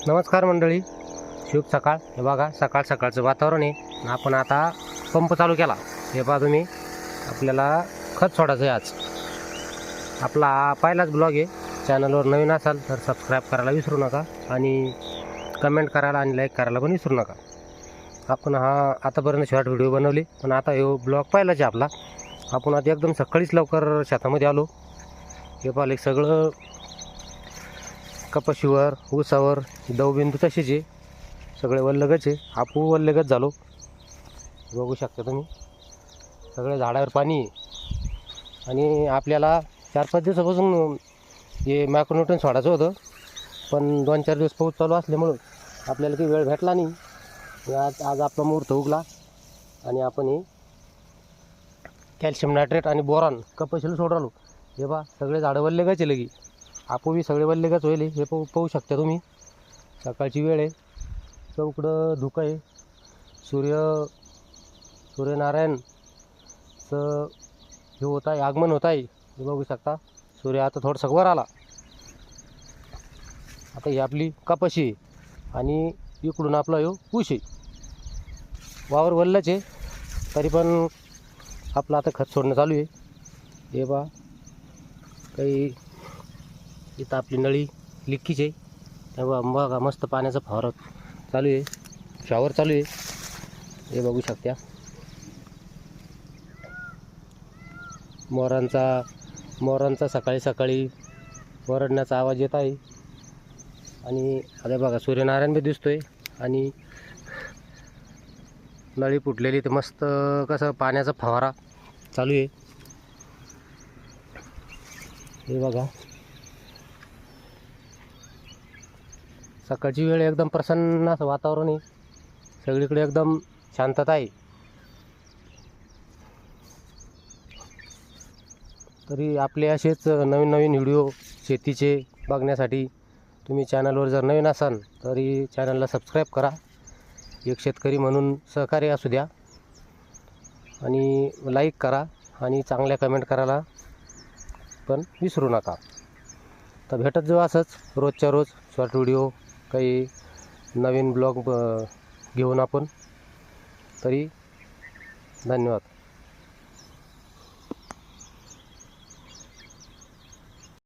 नमस्कार मंडळी, शुभ सकाळ. हे बघा सकाळ सकाळचं वातावरण आहे. आपण आता पंप चालू केला. हे पहा तुम्ही, आपल्याला खत सोडायचं आहे आज. आपला हा पहिलाच ब्लॉग आहे. चॅनलवर नवीन असाल तर सबस्क्राईब करायला विसरू नका आणि कमेंट करायला आणि लाईक करायला पण विसरू नका. आपण आतापर्यंत शॉर्ट व्हिडिओ बनवली, पण आता हे ब्लॉग पहिलाच आहे आपला. आपण आता एकदम सकाळीच लवकर शेतामध्ये आलो. हे पाहिले सगळं कपाशीवर, ऊसावर दवबिंदू तसेच आहे, सगळे वल्लगच आहे. आपू वल्लगच झालो. बघू शकता तुम्ही, सगळे झाडावर पाणी आहे. आणि आपल्याला 4-5 दिवसापासून हे मॅक्रोन्यूट्रन सोडायचं होतं, पण 2-4 दिवस पाऊस चालू असल्यामुळं आपल्याला काही वेळ भेटला नाही. आज आपला मुहूर्त उगला आणि आपण हे कॅल्शियम नायट्रेट आणि बोरॉन कपाशीला सोडवलो. हे बा सगळे झाडं वल्लगच आहे. लगी आपू बी सगळे वल्लगच होईल. हे पाहू शकता तुम्ही, सकाळची वेळ आहे. चौकडं धुकं आहे. सूर्यनारायणचं हे होत आहे, आगमन होत आहे. हे बघू शकता, सूर्य आता थोडंसं वर आला. आता ही आपली कपाशी आहे आणि इकडून आपला ह्यो ऊस आहे. वावर वल्लच आहे, तरी पण आपलं आता खत सोडणं चालू आहे. हे बा काही इथं आपली नळी लिक्कीच आहे. तेव्हा बघा मस्त पाण्याचा फवारा चालू आहे, शॉवर चालू आहे. हे बघू शकता, मोरांचा सकाळी सकाळी ओरडण्याचा आवाज येत आहे. आणि आता बघा सूर्यनारायण बी दिसतोय आणि नळी फुटलेली, तर मस्त कसं पाण्याचा फवारा चालू आहे. हे बघा सकाळची वेळ एकदम प्रसन्न असं वातावरण आहे. सगळीकडे एकदम शांतता आहे. तरी आपले असेच नवीन नवीन व्हिडिओ शेतीचे बघण्यासाठी तुम्ही चॅनलवर जर नवीन असाल तरी चॅनलला सबस्क्राईब करा. एक शेतकरी म्हणून सहकार्य असू द्या आणि लाईक करा आणि चांगल्या कमेंट करायला पण विसरू नका. तर भेटत जाऊ असंच रोजच्या रोज शॉर्ट व्हिडिओ, काही नवीन ब्लॉग घेऊन आपण. तरी धन्यवाद.